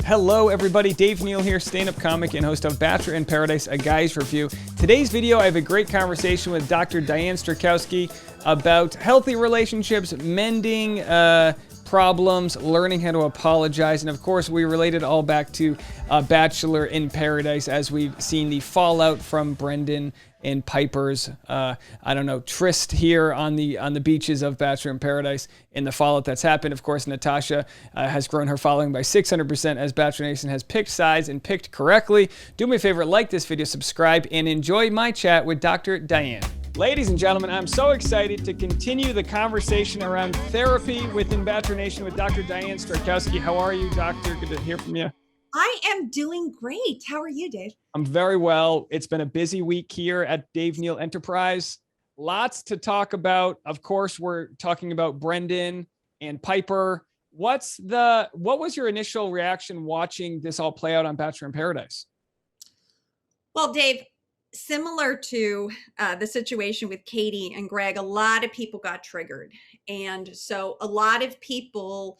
Hello everybody, Dave Neal here, stand-up comic and host of Bachelor in Paradise, a guy's review. Today's video, I have a great conversation with Dr. Diane Strachowski about healthy relationships, mending problems, learning how to apologize, and of course we related all back to Bachelor in Paradise as we've seen the fallout from Brendan and Piper's, tryst here on the beaches of Bachelor in Paradise and the fallout that's happened. Of course, Natasha has grown her following by 600% as Bachelor Nation has picked sides and picked correctly. Do me a favor, like this video, subscribe, and enjoy my chat with Dr. Diane. Ladies and gentlemen, I'm so excited to continue the conversation around therapy within Bachelor Nation with Dr. Diane Strachowski. How are you, doctor? Good to hear from you. I am doing great. How are you, Dave? I'm very well. It's been a busy week here at Dave Neal Enterprise. Lots to talk about. Of course, we're talking about Brendan and Piper. What was your initial reaction watching this all play out on Bachelor in Paradise? Well, Dave, similar to the situation with Katie and Greg, a lot of people got triggered. And so a lot of people,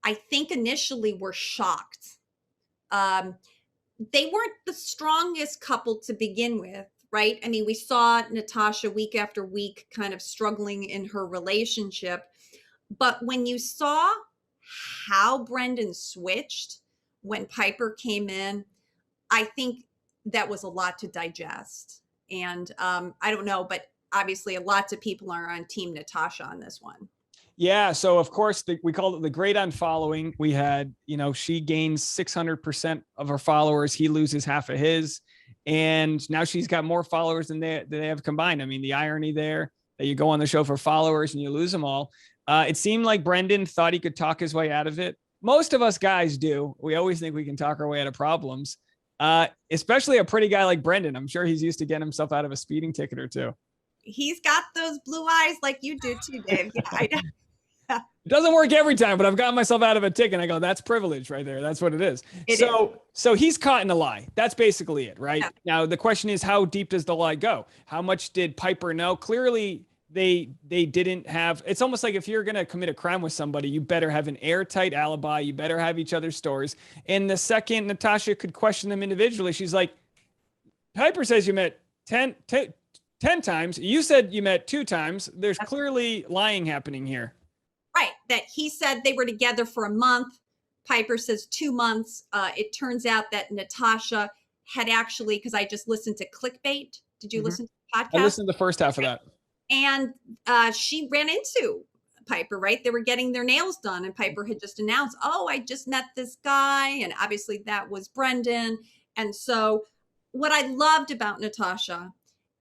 I think initially were shocked. They weren't the strongest couple to begin with, right? I mean, we saw Natasha week after week kind of struggling in her relationship. But when you saw how Brendan switched when Piper came in, I think that was a lot to digest. And I don't know, but obviously lots of people are on Team Natasha on this one. Yeah. So of course we called it the great unfollowing. We had, she gains 600% of her followers. He loses half of his. And now she's got more followers than they have combined. I mean, the irony there that you go on the show for followers and you lose them all. It seemed like Brendan thought he could talk his way out of it. Most of us guys do. We always think we can talk our way out of problems, especially a pretty guy like Brendan. I'm sure he's used to getting himself out of a speeding ticket or two. He's got those blue eyes like you do too, Dave. Yeah, I know. It doesn't work every time, but I've gotten myself out of a ticket and I go, that's privilege right there. That's what it is. So he's caught in a lie. That's basically it, right? Yeah. Now, the question is, how deep does the lie go? How much did Piper know? Clearly, they didn't have, it's almost like if you're going to commit a crime with somebody, you better have an airtight alibi. You better have each other's stories. And the second Natasha could question them individually, she's like, Piper says you met 10 times. You said you met 2 times. There's clearly lying happening here. Right. That he said they were together for a month. Piper says 2 months. It turns out that Natasha had actually, because I just listened to Clickbait. Did you listen to the podcast? I listened to the first half of that. And she ran into Piper, right? They were getting their nails done. And Piper had just announced, oh, I just met this guy. And obviously that was Brendan. And so what I loved about Natasha,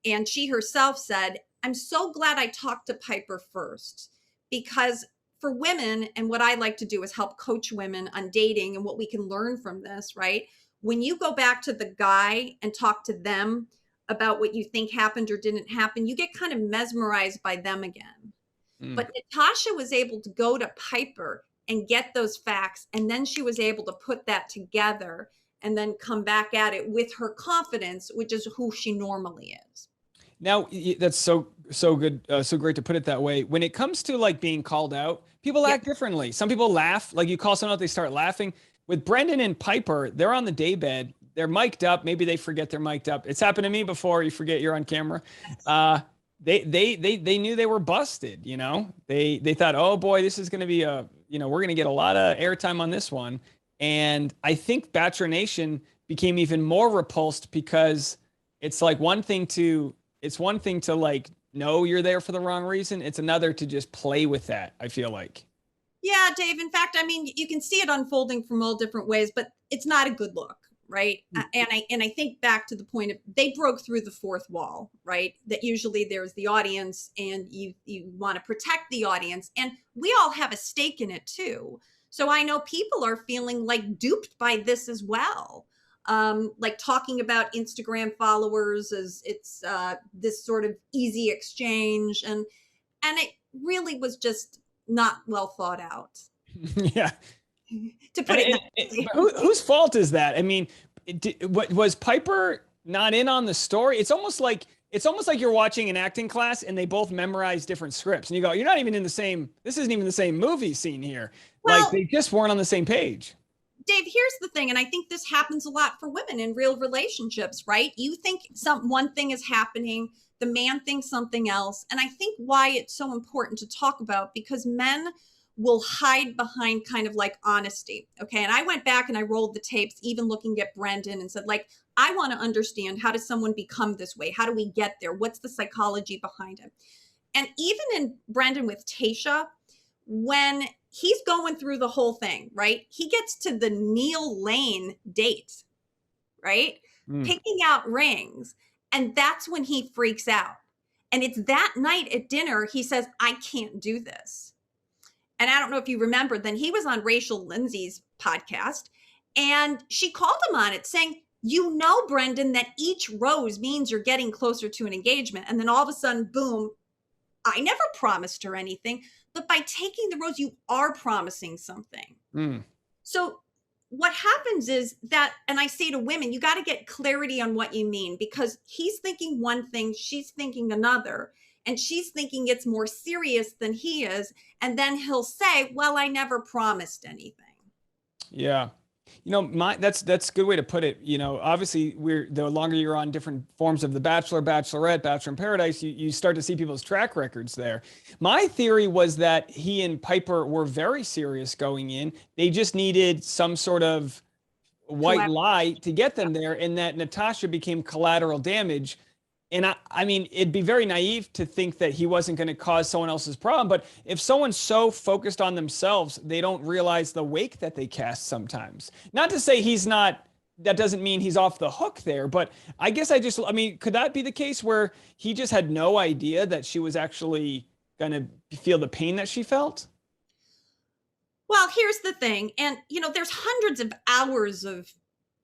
and she herself said, I'm so glad I talked to Piper first, because for women, and what I like to do is help coach women on dating and what we can learn from this, right? When you go back to the guy and talk to them about what you think happened or didn't happen, you get kind of mesmerized by them again. But Natasha was able to go to Piper and get those facts. And then she was able to put that together and then come back at it with her confidence, which is who she normally is. Now, that's so good, so great to put it that way. When it comes to like being called out, people act differently. Some people laugh, like you call someone out, they start laughing. With Brendan and Piper, they're on the daybed, they're mic'd up. Maybe they forget they're mic'd up. It's happened to me before. You forget you're on camera. They knew they were busted. They thought, oh boy, this is going to be we're going to get a lot of airtime on this one. And I think Bachelor Nation became even more repulsed because it's like one thing to like know you're there for the wrong reason. It's another to just play with that, I feel like. Yeah, Dave. In fact, I mean, you can see it unfolding from all different ways, but it's not a good look, right? And I think back to the point of they broke through the fourth wall, right? That usually there's the audience and you want to protect the audience. And we all have a stake in it too. So I know people are feeling like duped by this as well. Like talking about Instagram followers as it's this sort of easy exchange. And it really was just not well thought out. Yeah. To put it whose fault is that? I mean, was Piper not in on the story? It's almost like you're watching an acting class and they both memorize different scripts. And you go, you're not even in the same, this isn't even the same movie scene here. Well, like they just weren't on the same page. Dave, here's the thing, and I think this happens a lot for women in real relationships, right? You think one thing is happening, the man thinks something else. And I think why it's so important to talk about, because men will hide behind kind of like honesty. Okay. And I went back and I rolled the tapes, even looking at Brendan, and said, like, I want to understand, how does someone become this way? How do we get there? What's the psychology behind it? And even in Brendan with Tayshia, when he's going through the whole thing, right? He gets to the Neal Lane date, right? Picking out rings. And that's when he freaks out. And it's that night at dinner, he says, I can't do this. And I don't know if you remember, then he was on Rachel Lindsay's podcast, and she called him on it saying, you know, Brendan, that each rose means you're getting closer to an engagement. And then all of a sudden, boom, I never promised her anything, but by taking the rose, you are promising something. So what happens is that, and I say to women, you got to get clarity on what you mean, because he's thinking one thing, she's thinking another, and she's thinking it's more serious than he is. And then he'll say, well, I never promised anything. Yeah. You know, that's a good way to put it. You know, obviously the longer you're on different forms of The Bachelor, Bachelorette, Bachelor in Paradise, you start to see people's track records there. My theory was that he and Piper were very serious going in. They just needed some sort of white lie to get them there, and that Natasha became collateral damage. And I mean, it'd be very naive to think that he wasn't going to cause someone else's problem. But if someone's so focused on themselves, they don't realize the wake that they cast sometimes. Not to say he's not, that doesn't mean he's off the hook there. But I guess I mean, could that be the case where he just had no idea that she was actually going to feel the pain that she felt? Well, here's the thing. And, you know, there's hundreds of hours of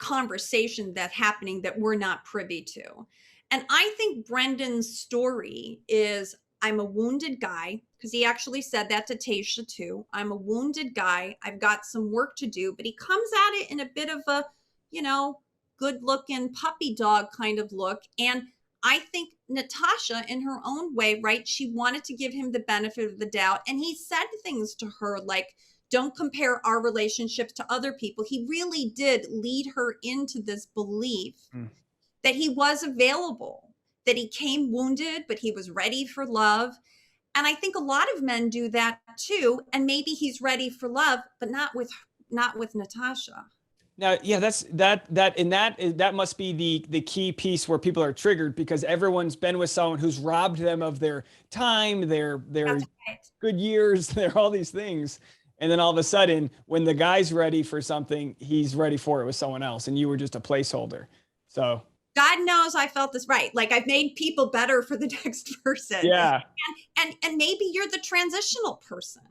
conversation that's happening that we're not privy to. And I think Brendan's story is, I'm a wounded guy, because he actually said that to Tayshia too. I'm a wounded guy. I've got some work to do, but he comes at it in a bit of a, you know, good looking puppy dog kind of look. And I think Natasha, in her own way, right, she wanted to give him the benefit of the doubt. And he said things to her like, don't compare our relationships to other people. He really did lead her into this belief that he was available, that he came wounded, but he was ready for love. And I think a lot of men do that too. And maybe he's ready for love, but not with Natasha. Now, yeah, that must be the key piece where people are triggered, because everyone's been with someone who's robbed them of their time, their Right. good years, their all these things. And then all of a sudden, when the guy's ready for something, he's ready for it with someone else, and you were just a placeholder. So God knows I felt this, right. Like, I've made people better for the next person. Yeah. And maybe you're the transitional person.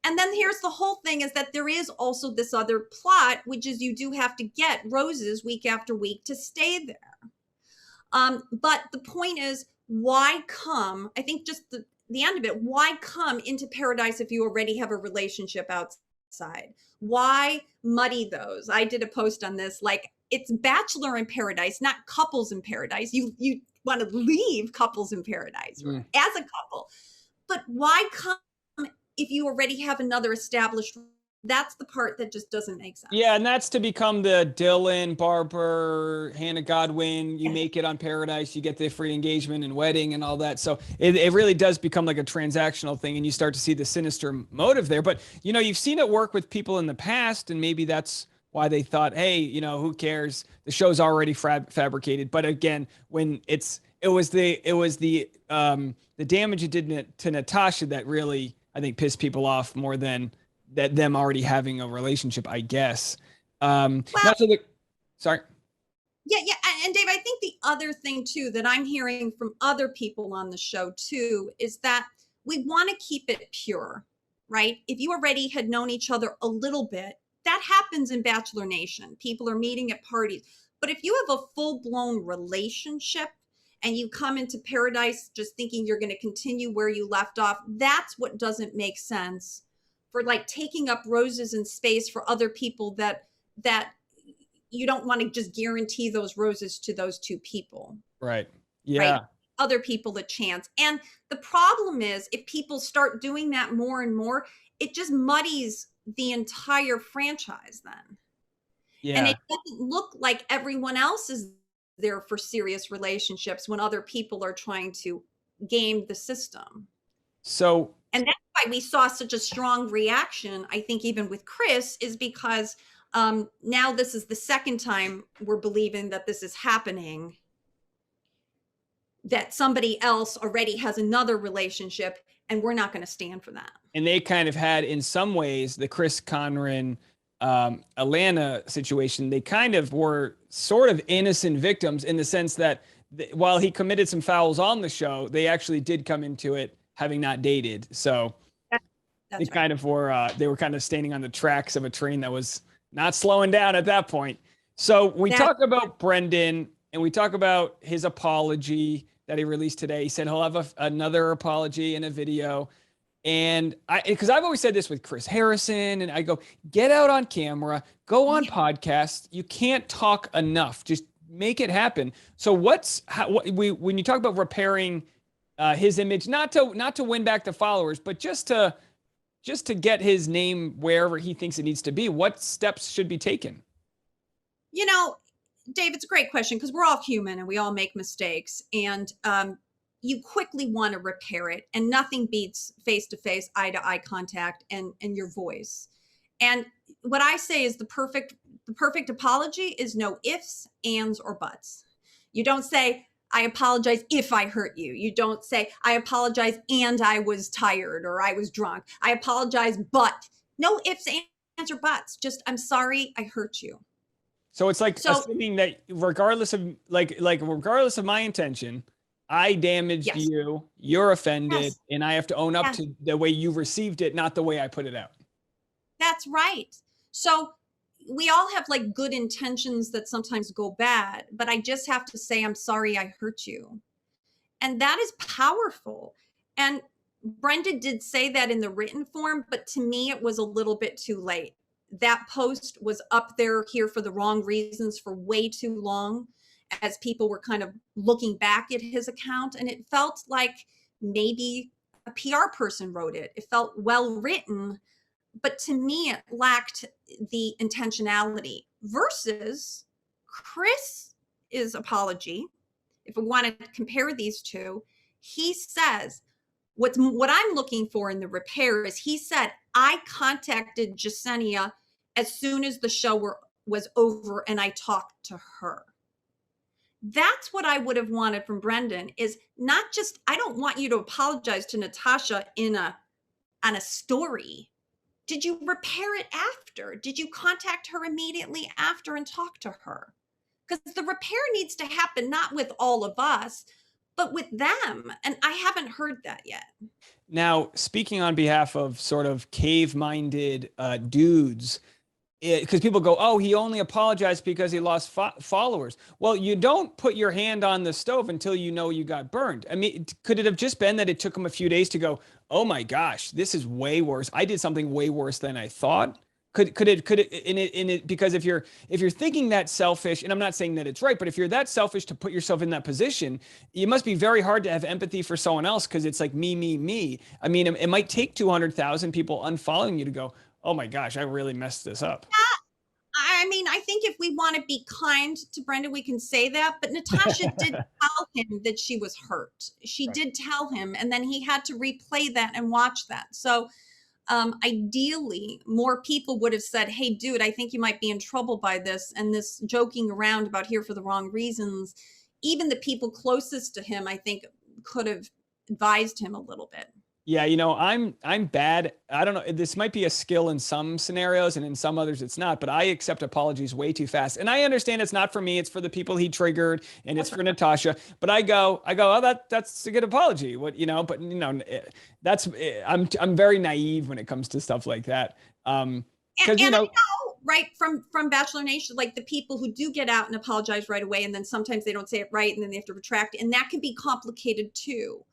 And then here's the whole thing, is that there is also this other plot, which is you do have to get roses week after week to stay there. But the point is, why come, I think just the end of it, why come into paradise if you already have a relationship outside? Why muddy those? I did a post on this, like, it's Bachelor in Paradise, not Couples in Paradise. You want to leave Couples in Paradise as a couple. But why come if you already have another established? That's the part that just doesn't make sense. Yeah, and that's to become the Dylan, Barber, Hannah Godwin. You make it on Paradise, you get the free engagement and wedding and all that. So it really does become like a transactional thing, and you start to see the sinister motive there. But, you know, you've seen it work with people in the past, and maybe that's why they thought, hey, you know, who cares? The show's already fabricated. But again, when it was the damage it did to Natasha that really, I think, pissed people off more than that them already having a relationship, I guess. Sorry. Yeah. And Dave, I think the other thing too that I'm hearing from other people on the show too is that we want to keep it pure, right? If you already had known each other a little bit, that happens in Bachelor Nation. People are meeting at parties. But if you have a full-blown relationship and you come into paradise just thinking you're going to continue where you left off, that's what doesn't make sense, for like taking up roses and space for other people that you don't want to just guarantee those roses to those two people. Right. Yeah. Right? Other people a chance. And the problem is, if people start doing that more and more, it just muddies the entire franchise then. And Yeah. it doesn't look like everyone else is there for serious relationships when other people are trying to game the system. So And that's why we saw such a strong reaction, I think, even with Chris, is because now this is the second time we're believing that this is happening, that somebody else already has another relationship, and we're not going to stand for that. and they kind of had, in some ways, the Chris Conran Alana situation. They kind of were sort of innocent victims in the sense that while he committed some fouls on the show, they actually did come into it having not dated. So they That's right. kind of were they were kind of standing on the tracks of a train that was not slowing down at that point. So we That, talk about Brendan and we talk about his apology that he released today. He said he'll have another apology in a video. And because I've always said this with Chris Harrison, and I go, get out on camera, go on yeah. podcasts. You can't talk enough. Just make it happen. So when you talk about repairing his image, not to win back the followers, but just to get his name wherever he thinks it needs to be, what steps should be taken? You know, Dave, it's a great question because we're all human and we all make mistakes. And you quickly want to repair it. And nothing beats face-to-face, eye-to-eye contact and your voice. And what I say is the perfect apology is no ifs, ands, or buts. You don't say, I apologize if I hurt you. You don't say, I apologize and I was tired or I was drunk. I apologize, but no ifs, ands, or buts. Just, I'm sorry I hurt you. So it's like So, assuming that regardless of regardless of my intention, I damaged yes, you, you're offended, yes, and I have to own up yes, to the way you received it, not the way I put it out. that's right. So we all have like good intentions that sometimes go bad, but I just have to say, I'm sorry I hurt you. And that is powerful. And Brenda did say that in the written form, but to me, it was a little bit too late. That post was up there here for the wrong reasons for way too long as people were kind of looking back at his account. And it felt like maybe a PR person wrote it. It felt well written, but to me, it lacked the intentionality versus Chris's apology. If we want to compare these two, he says, what I'm looking for in the repair is he said, I contacted Jasenia as soon as the show was over and I talked to her. That's what I would have wanted from Brendan is not just, I don't want you to apologize to Natasha on a story. Did you repair it after? Did you contact her immediately after and talk to her? Because the repair needs to happen not with all of us, but with them. And I haven't heard that yet. Now, speaking on behalf of sort of cave-minded dudes, because people go, oh, he only apologized because he lost followers. Well, you don't put your hand on the stove until you know you got burned. I mean, could it have just been that it took him a few days to go, oh my gosh, this is way worse. I did something way worse than I thought. Could it because if you're thinking that selfish, and I'm not saying that it's right, but if you're that selfish to put yourself in that position, it must be very hard to have empathy for someone else because it's like me, me, me. I mean, it might take 200,000 people unfollowing you to go, oh my gosh, I really messed this up. I mean, I think if we want to be kind to Brenda, we can say that. But Natasha did tell him that she was hurt. She Right. did tell him, and then he had to replay that and watch that. So ideally, more people would have said, hey, dude, I think you might be in trouble by this. And this joking around about here for the wrong reasons, even the people closest to him, I think, could have advised him a little bit. Yeah, I'm bad. I don't know. This might be a skill in some scenarios and in some others it's not, but I accept apologies way too fast. And I understand it's not for me, it's for the people he triggered and it's for Natasha. But I go, oh, that's a good apology. But I'm very naive when it comes to stuff like that. Because And I know, right, from Bachelor Nation, like the people who do get out and apologize right away, and then sometimes they don't say it right, and then they have to retract, and that can be complicated too.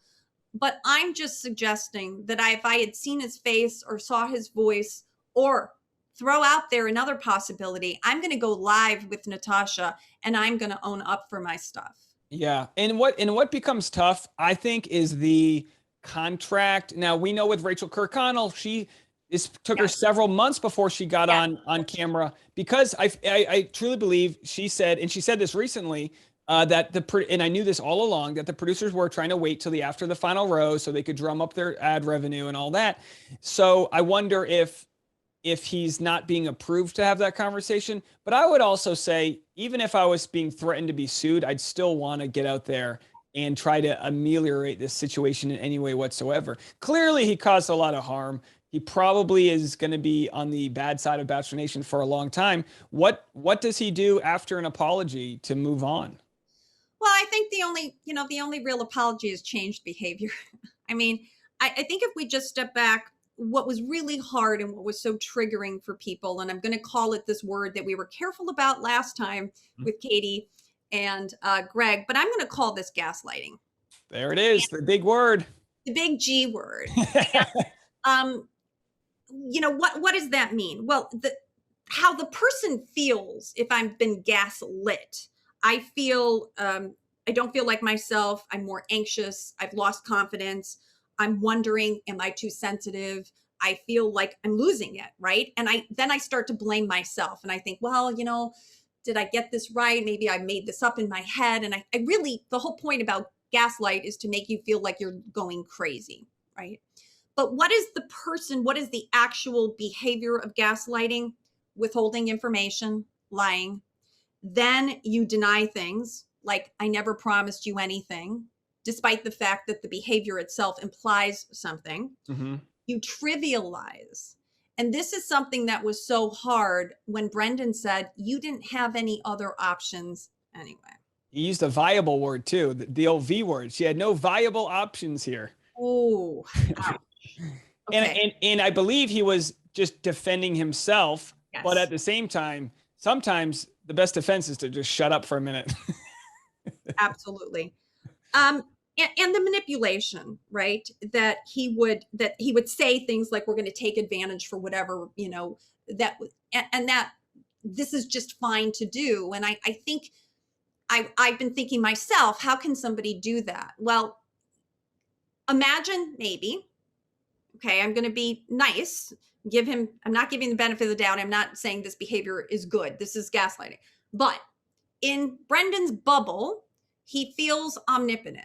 But I'm just suggesting that if I had seen his face or saw his voice, or throw out there another possibility, I'm going to go live with Natasha and I'm going to own up for my stuff. Yeah. And what becomes tough, I think, is the contract. Now we know with Rachel Kirkconnell, This took her Yes. several months before she got Yes. on camera because I truly believe she said, and she said this recently, that and I knew this all along, that the producers were trying to wait till the after the final rose so they could drum up their ad revenue and all that. So I wonder if he's not being approved to have that conversation. But I would also say, even if I was being threatened to be sued, I'd still want to get out there and try to ameliorate this situation in any way whatsoever. Clearly, he caused a lot of harm. He probably is going to be on the bad side of Bachelor Nation for a long time. What does he do after an apology to move on? Well, I think the only real apology is changed behavior. I mean, I think if we just step back, what was really hard and what was so triggering for people, and I'm going to call it this word that we were careful about last time with Katie and Greg, but I'm going to call this gaslighting. There it is, the big word. The big G word. And, what does that mean? Well, how the person feels if I've been gaslit. I feel I don't feel like myself. I'm more anxious. I've lost confidence. I'm wondering, am I too sensitive? I feel like I'm losing it, right? And I start to blame myself, and I think, well, did I get this right? Maybe I made this up in my head. And I really, the whole point about gaslight is to make you feel like you're going crazy, right? But what is the actual behavior of gaslighting? Withholding information, lying. Then you deny things like, I never promised you anything, despite the fact that the behavior itself implies something. Mm-hmm. You trivialize. And this is something that was so hard when Brendan said, you didn't have any other options anyway. He used a viable word too, the old V word. She had no viable options here. Oh, ouch. Okay. And I believe he was just defending himself, Yes. but at the same time, sometimes the best defense is to just shut up for a minute. Absolutely. And the manipulation, right? That he would say things like, we're going to take advantage for whatever, that this is just fine to do. And I think I've been thinking myself, how can somebody do that? Well, imagine maybe, okay, I'm going to be nice. I'm not giving the benefit of the doubt. I'm not saying this behavior is good. This is gaslighting. But in Brendan's bubble, he feels omnipotent.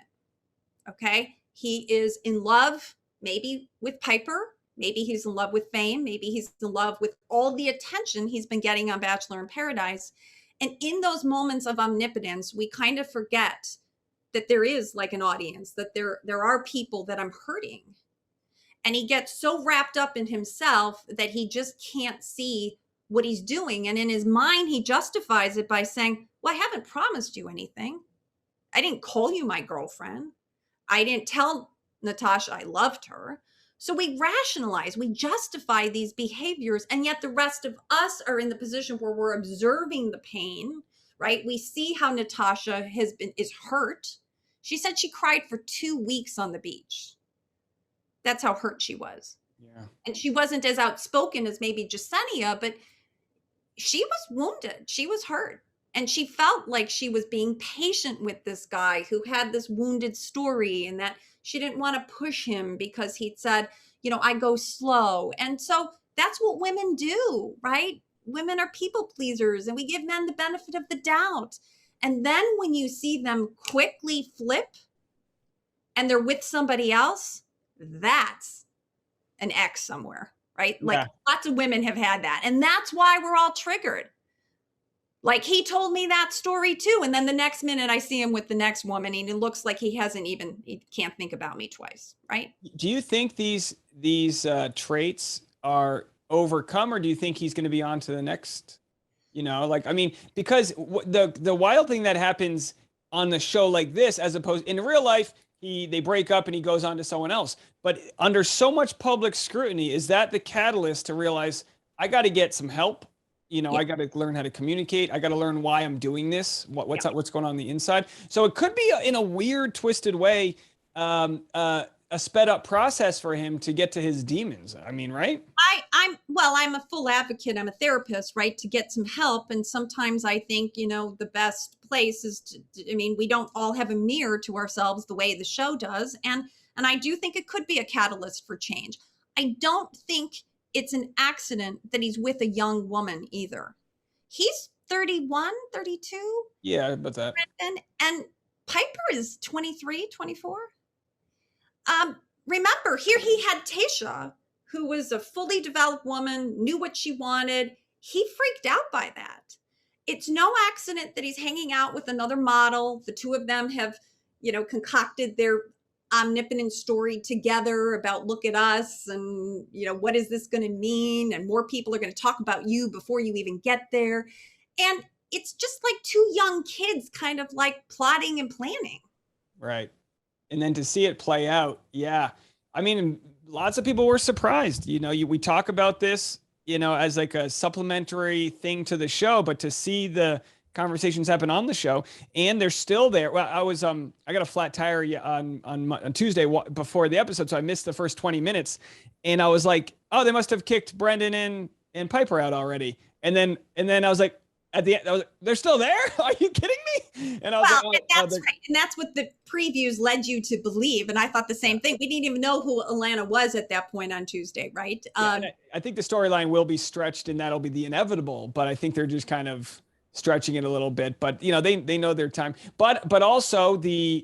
Okay. He is in love, maybe with Piper. Maybe he's in love with fame. Maybe he's in love with all the attention he's been getting on Bachelor in Paradise. And in those moments of omnipotence, we kind of forget that there is like an audience, that there are people that I'm hurting. And he gets so wrapped up in himself that he just can't see what he's doing. And in his mind, he justifies it by saying, well, I haven't promised you anything. I didn't call you my girlfriend. I didn't tell Natasha I loved her. So we rationalize, we justify these behaviors. And yet the rest of us are in the position where we're observing the pain, right? We see how Natasha is hurt. She said she cried for 2 weeks on the beach. That's how hurt she was. Yeah. And she wasn't as outspoken as maybe Jasenia, but she was wounded. She was hurt. And she felt like she was being patient with this guy who had this wounded story, and that she didn't want to push him because he'd said, I go slow. And so that's what women do, right? Women are people pleasers, and we give men the benefit of the doubt. And then when you see them quickly flip and they're with somebody else, that's an X somewhere, right? Yeah. Like lots of women have had that. And that's why we're all triggered. Like, he told me that story too. And then the next minute I see him with the next woman, and it looks like he can't think about me twice. Right. Do you think these traits are overcome, or do you think he's going to be on to the next, because the wild thing that happens on the show like this, as opposed in real life, they break up and he goes on to someone else. But under so much public scrutiny, is that the catalyst to realize I got to get some help? I got to learn how to communicate. I got to learn why I'm doing this. What's going on the inside. So it could be in a weird, twisted way, a sped up process for him to get to his demons. I mean, right? I'm a full advocate. I'm a therapist, right? To get some help. And sometimes I think, the best place is we don't all have a mirror to ourselves the way the show does. And I do think it could be a catalyst for change. I don't think it's an accident that he's with a young woman either. He's 31, 32. Yeah, about that. And Piper is 23, 24. Remember, here he had Tasha, who was a fully developed woman, knew what she wanted. He freaked out by that. It's no accident that he's hanging out with another model. The two of them have, concocted their omnipotent story together about look at us and, what is this going to mean? And more people are going to talk about you before you even get there. And it's just like two young kids kind of like plotting and planning. Right. And then to see it play out. Yeah. I mean, lots of people were surprised. We talk about this, as like a supplementary thing to the show, but to see the conversations happen on the show and they're still there. Well, I got a flat tire on Tuesday before the episode. So I missed the first 20 minutes and I was like, oh, they must've kicked Brendan and Piper out already. And then I was like, at the end, I was like, they're still there? Are you kidding me? And I was like, that's right. And that's what the previews led you to believe. And I thought the same thing. We didn't even know who Alana was at that point on Tuesday, right? I think the storyline will be stretched and that'll be the inevitable, but I think they're just kind of stretching it a little bit. But they know their time. But also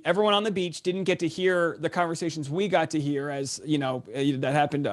everyone on the beach didn't get to hear the conversations we got to hear as that happened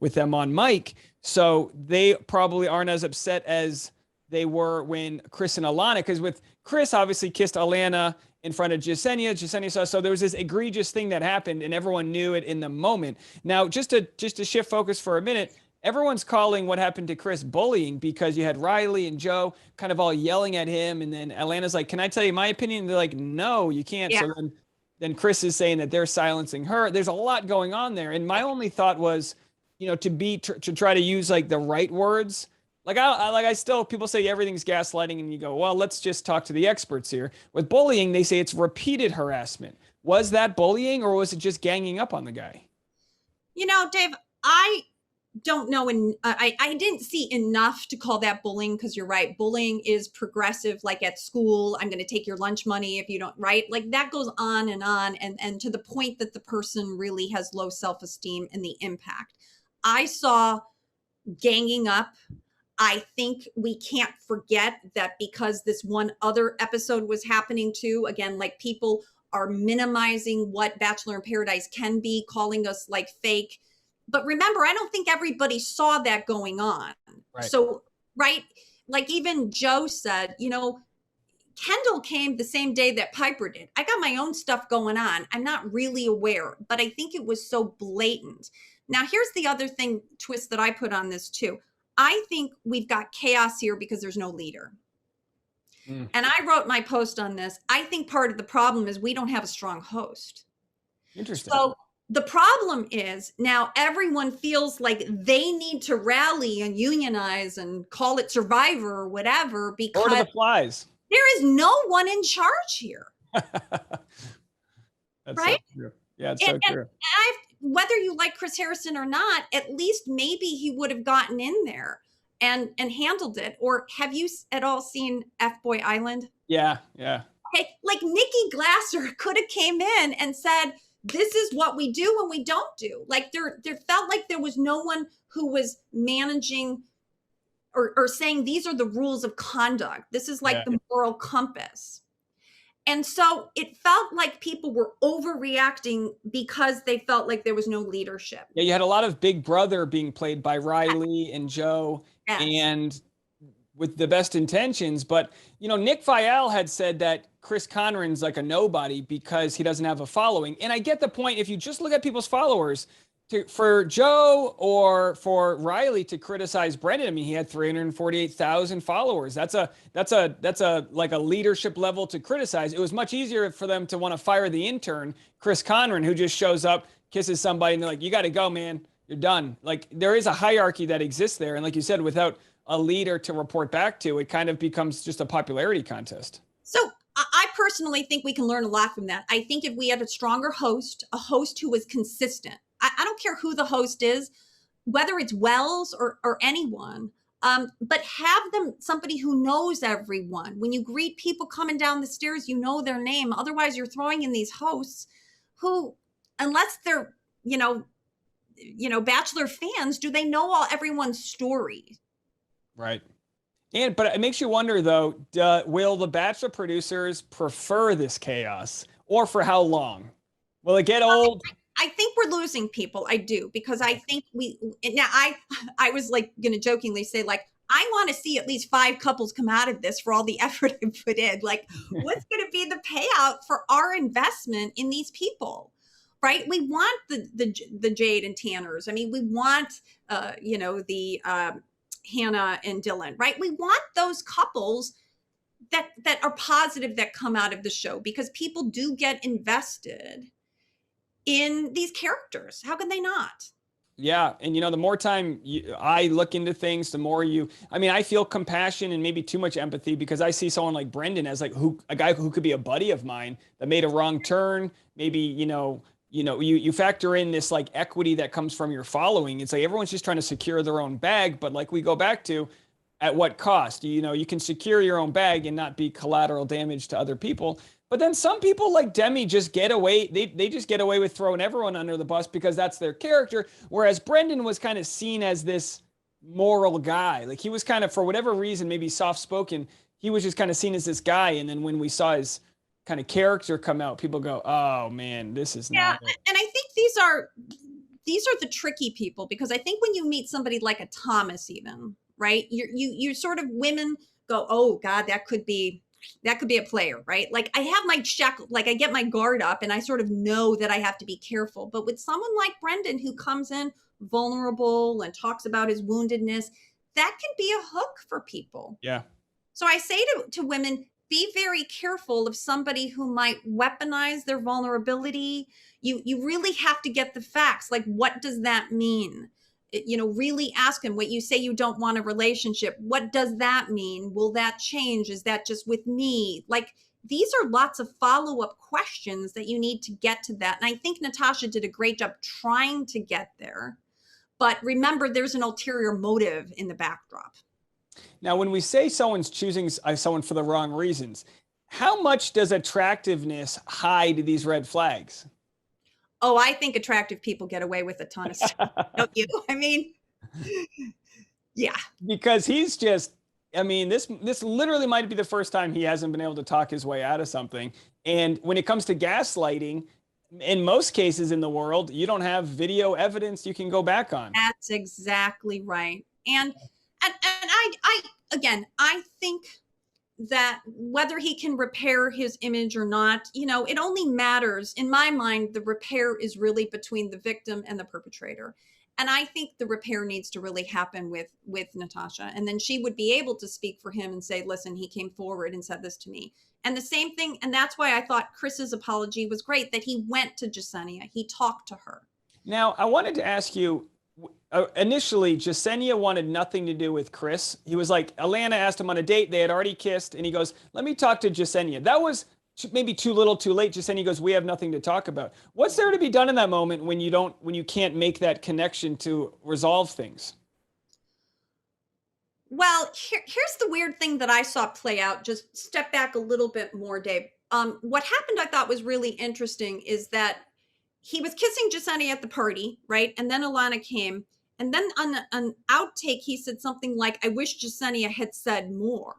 with them on mic. So they probably aren't as upset as they were when Chris and Alana, because with Chris obviously kissed Alana in front of Jasenia. Jasenia saw, so there was this egregious thing that happened and everyone knew it in the moment. Now, just to shift focus for a minute, everyone's calling what happened to Chris bullying because you had Riley and Joe kind of all yelling at him. And then Alana's like, can I tell you my opinion? And they're like, no, you can't. Yeah. So then Chris is saying that they're silencing her. There's a lot going on there. And my only thought was, to try to use like the right words. Like I still, people say everything's gaslighting and you go, well, let's just talk to the experts here. With bullying, they say it's repeated harassment. Was that bullying or was it just ganging up on the guy? Dave, I don't know. And I didn't see enough to call that bullying because you're right. Bullying is progressive, like at school, I'm going to take your lunch money if you don't, right? Like that goes on. And to the point that the person really has low self-esteem and the impact. I saw ganging up. I think we can't forget that because this one other episode was happening too. Again, like people are minimizing what Bachelor in Paradise can be, calling us like fake. But remember, I don't think everybody saw that going on. Right. So, right, like even Joe said, Kendall came the same day that Piper did. I got my own stuff going on. I'm not really aware, but I think it was so blatant. Now, here's the other twist that I put on this too. I think we've got chaos here because there's no leader. And I wrote my post on this. I think part of the problem is we don't have a strong host. Interesting. So the problem is now everyone feels like they need to rally and unionize and call it Survivor or whatever because Lord of the Flies. There is no one in charge here. That's right? So true. Yeah, it's so true. Whether you like Chris Harrison or not, at least maybe he would have gotten in there and handled it. Or have you at all seen F-Boy Island? Yeah. Okay, like Nikki Glasser could have came in and said, this is what we do and we don't do. Like there felt like there was no one who was managing or saying these are the rules of conduct. This is like the moral compass. And so it felt like people were overreacting because they felt like there was no leadership. Yeah, you had a lot of Big Brother being played by Riley and Joe and with the best intentions. But, Nick Viall had said that Chris Conran's like a nobody because he doesn't have a following. And I get the point. If you just look at people's followers, for Joe or for Riley to criticize Brendan, I mean, he had 348,000 followers. That's a like a leadership level to criticize. It was much easier for them to want to fire the intern, Chris Conran, who just shows up, kisses somebody, and they're like, you got to go, man. You're done. Like there is a hierarchy that exists there. And like you said, without a leader to report back to, it kind of becomes just a popularity contest. So I personally think we can learn a lot from that. I think if we had a stronger host, a host who was consistent, I don't care who the host is, whether it's Wells or anyone, but have them somebody who knows everyone. When you greet people coming down the stairs, you know their name. Otherwise, you're throwing in these hosts who, unless they're, Bachelor fans, do they know everyone's story? Right. But it makes you wonder though, will the Bachelor producers prefer this chaos, or for how long? Will it get old? I think we're losing people. I do, because I think I was like going to jokingly say, like, I want to see at least 5 couples come out of this for all the effort I put in. Like, what's going to be the payout for our investment in these people? Right? We want the Jade and Tanners. I mean, we want the Hannah and Dylan, right? We want those couples that are positive, that come out of the show, because people do get invested in these characters. How can they not? Yeah, and the more time I look into things, the more I feel compassion and maybe too much empathy, because I see someone like Brendan as like a guy who could be a buddy of mine that made a wrong turn. Maybe, you factor in this like equity that comes from your following. It's like everyone's just trying to secure their own bag, but like we go back to, at what cost? You can secure your own bag and not be collateral damage to other people. But then some people like Demi just get away. They just get away with throwing everyone under the bus because that's their character. Whereas Brendan was kind of seen as this moral guy. Like he was kind of, for whatever reason, maybe soft spoken. He was just kind of seen as this guy. And then when we saw his kind of character come out, people go, "Oh man, this is not it." And I think these are the tricky people, because I think when you meet somebody like a Thomas, even, right, you sort of, women go, "Oh God, that could be a player," right? Like I have my check, like I get my guard up and I sort of know that I have to be careful. But with someone like Brendan, who comes in vulnerable and talks about his woundedness, that can be a hook for people. Yeah. So I say to women, be very careful of somebody who might weaponize their vulnerability. You really have to get the facts. Like, what does that mean? Really ask him. What you say, you don't want a relationship. What does that mean? Will that change? Is that just with me? Like, these are lots of follow-up questions that you need to get to that. And I think Natasha did a great job trying to get there. But remember, there's an ulterior motive in the backdrop. Now, when we say someone's choosing someone for the wrong reasons, how much does attractiveness hide these red flags? Oh, I think attractive people get away with a ton of stuff. Don't you? I mean, yeah. Because he's just, this literally might be the first time he hasn't been able to talk his way out of something. And when it comes to gaslighting, in most cases in the world, you don't have video evidence you can go back on. That's exactly right. And I think that whether he can repair his image or not, it only matters, in my mind, the repair is really between the victim and the perpetrator. And I think the repair needs to really happen with Natasha. And then she would be able to speak for him and say, listen, he came forward and said this to me. And the same thing. And that's why I thought Chris's apology was great, that he went to Jasenia. He talked to her. Now, I wanted to ask you, initially, Jasenia wanted nothing to do with Chris. He was like, Alana asked him on a date. They had already kissed. And he goes, let me talk to Jasenia. That was maybe too little, too late. Jasenia goes, we have nothing to talk about. What's there to be done in that moment when you can't make that connection to resolve things? Well, here's the weird thing that I saw play out. Just step back a little bit more, Dave. What happened, I thought, was really interesting is that he was kissing Jasenia at the party, right? And then Alana came. And then on an outtake, he said something like, I wish Jasenia had said more.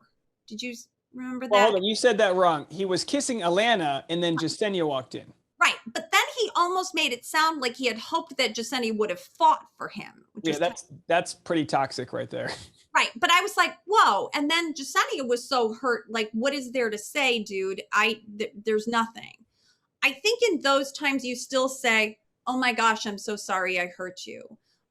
Did you remember that? Well, hold on. You said that wrong. He was kissing Alana, and then Jasenia walked in. Right. But then he almost made it sound like he had hoped that Jasenia would have fought for him. Yeah, that's pretty toxic right there. Right. But I was like, whoa. And then Jasenia was so hurt. Like, what is there to say, dude? There's nothing. I think in those times you still say, oh my gosh, I'm so sorry I hurt you.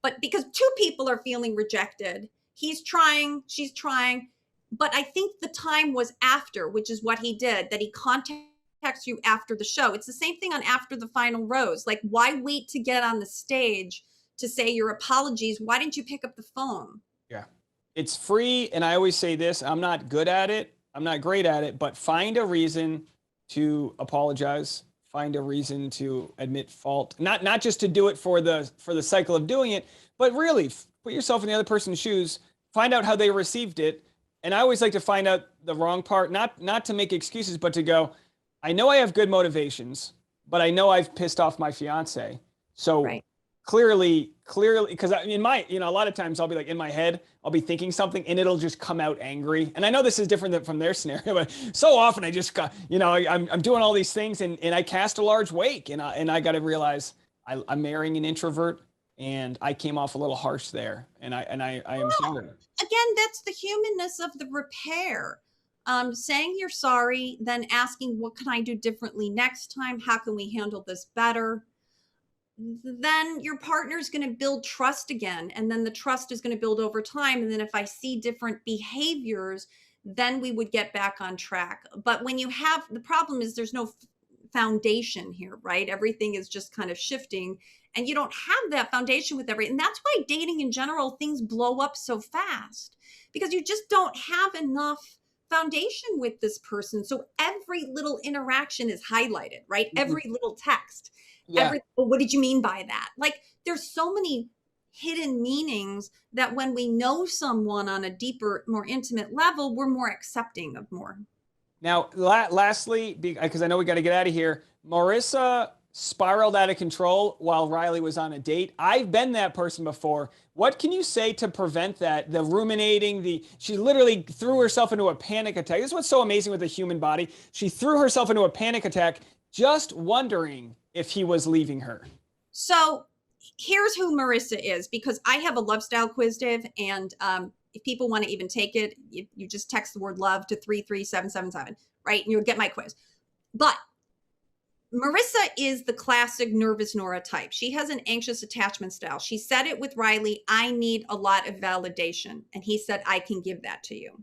But because two people are feeling rejected, he's trying, she's trying. But I think the time was after, which is what he did, that he contacts you after the show. It's the same thing on After the Final Rose. Like, why wait to get on the stage to say your apologies? Why didn't you pick up the phone? Yeah. It's free. And I always say this, I'm not good at it. I'm not great at it, but find a reason to apologize. Find a reason to admit fault, not just to do it for the cycle of doing it, but really put yourself in the other person's shoes, find out how they received it. And I always like to find out the wrong part, not to make excuses, but to go, I know I have good motivations, but I know I've pissed off my fiance. So right. clearly, because in my, a lot of times I'll be like in my head, I'll be thinking something and it'll just come out angry. And I know this is different than from their scenario, but so often I just got, I'm doing all these things and I cast a large wake and I got to realize I'm marrying an introvert and I came off a little harsh there. And I am sorry. Again, that's the humanness of the repair. Saying you're sorry, then asking, what can I do differently next time? How can we handle this better? Then your partner is going to build trust again. And then the trust is going to build over time. And then if I see different behaviors, then we would get back on track. But when you have, the problem is there's no foundation here, right? Everything is just kind of shifting and you don't have that foundation with everything. And that's why dating in general, things blow up so fast because you just don't have enough foundation with this person. So every little interaction is highlighted, right? Mm-hmm. Every little text. Yeah. What did you mean by that? Like there's so many hidden meanings that when we know someone on a deeper, more intimate level, we're more accepting of more. Now, lastly, because I know we got to get out of here, Marissa spiraled out of control while Riley was on a date. I've been that person before. What can you say to prevent that? The ruminating, she literally threw herself into a panic attack. This is what's so amazing with the human body. She threw herself into a panic attack just wondering if he was leaving her. So here's who Marissa is, because I have a love style quiz, Dave, and if people want to even take it, you just text the word love to 33777, right? And you'll get my quiz. But Marissa is the classic nervous Nora type. She has an anxious attachment style. She said it with Riley, I need a lot of validation. And he said, I can give that to you.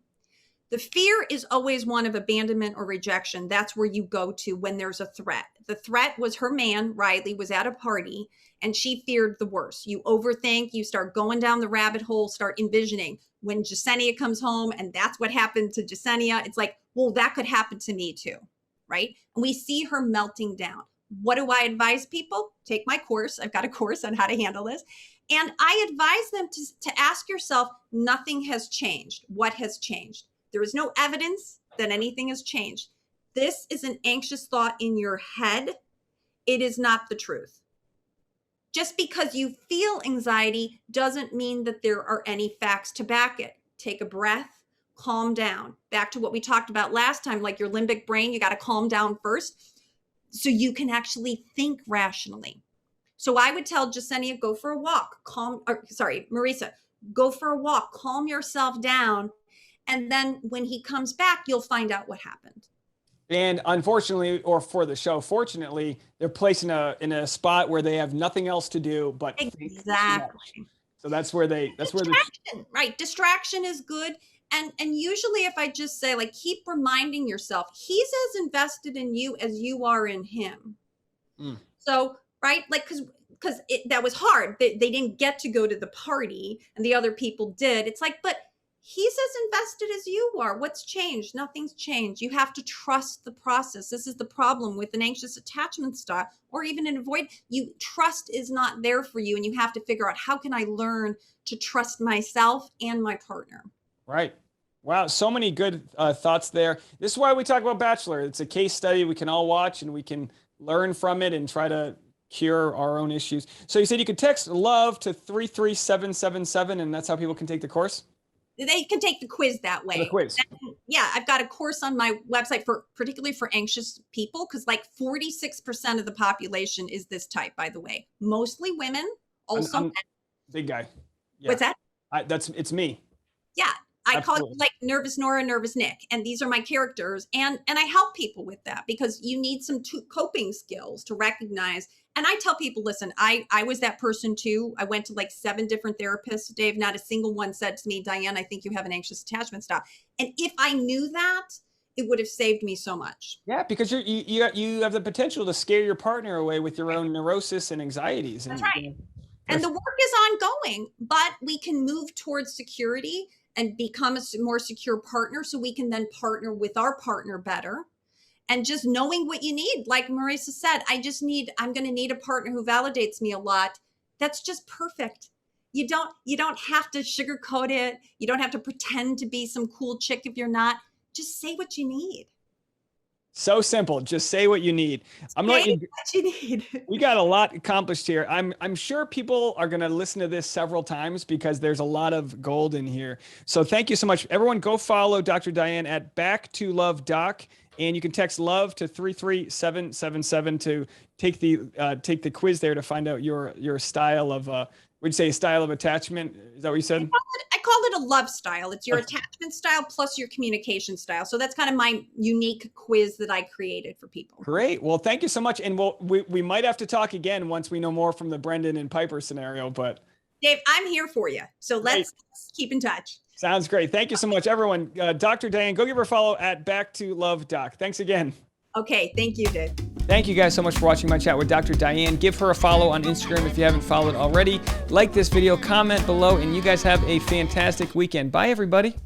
The fear is always one of abandonment or rejection. That's where you go to when there's a threat. The threat was her man, Riley, was at a party, and she feared the worst. You overthink, you start going down the rabbit hole, start envisioning when Jasenia comes home, and that's what happened to Jasenia. It's like, well, that could happen to me too, right? And we see her melting down. What do I advise people? Take my course. I've got a course on how to handle this. And I advise them to ask yourself, nothing has changed. What has changed? There is no evidence that anything has changed. This is an anxious thought in your head. It is not the truth. Just because you feel anxiety doesn't mean that there are any facts to back it. Take a breath, calm down. Back to what we talked about last time, like your limbic brain, you got to calm down first so you can actually think rationally. So I would tell Jasenia, go for a walk. Marisa, go for a walk. Calm yourself down. And then when he comes back, you'll find out what happened. And unfortunately, or for the show, fortunately, they're placed in a spot where they have nothing else to do but exactly. So that's where right? Distraction is good. And usually if I just say, like, keep reminding yourself, he's as invested in you as you are in him. So, right? Like, because that was hard. They didn't get to go to the party and the other people did. It's like, but he's as invested as you are. What's changed? Nothing's changed. You have to trust the process. This is the problem with an anxious attachment style or even an avoid. Trust is not there for you. And you have to figure out, how can I learn to trust myself and my partner? Right. Wow. So many good thoughts there. This is why we talk about Bachelor. It's a case study we can all watch and we can learn from it and try to cure our own issues. So you said you could text love to 33777 and that's how people can take the course? They can take the quiz that way. The quiz. Yeah, I've got a course on my website particularly for anxious people, because like 46% of the population is this type, by the way. Mostly women, also I'm big guy. Yeah. What's that? It's me. Yeah. I call it like nervous Nora, nervous Nick. And these are my characters. And I help people with that because you need some coping skills to recognize. And I tell people, listen, I was that person too. I went to like 7 different therapists, Dave. Not a single one said to me, Diane, I think you have an anxious attachment style. And if I knew that, it would have saved me so much. Yeah, because you have the potential to scare your partner away with your own neurosis and anxieties. That's right. And the work is ongoing, but we can move towards security and become a more secure partner so we can then partner with our partner better. And just knowing what you need, like Marisa said, I'm going to need a partner who validates me a lot. That's just perfect. You don't have to sugarcoat it. You don't have to pretend to be some cool chick if you're not. Just say what you need. So simple. Just say what you need. I'm gonna let Say you. what you need. We got a lot accomplished here. I'm sure people are going to listen to this several times because there's a lot of gold in here. So thank you so much. Everyone go follow Dr. Diane at Back to Love Doc, and you can text love to 33777 to take the quiz there to find out your style of would you say style of attachment? Is that what you said? I call it a love style. It's your attachment style plus your communication style. So that's kind of my unique quiz that I created for people. Great. Well, thank you so much. And we might have to talk again once we know more from the Brendan and Piper scenario, but Dave, I'm here for you. So let's keep in touch. sounds great. Thank you so much, everyone. Dr. Diane, go give her a follow at Back to Love Doc. Thanks again. Okay. Thank you, Dave. Thank you guys so much for watching my chat with Dr. Diane. Give her a follow on Instagram if you haven't followed already. Like this video, comment below, and you guys have a fantastic weekend. Bye, everybody.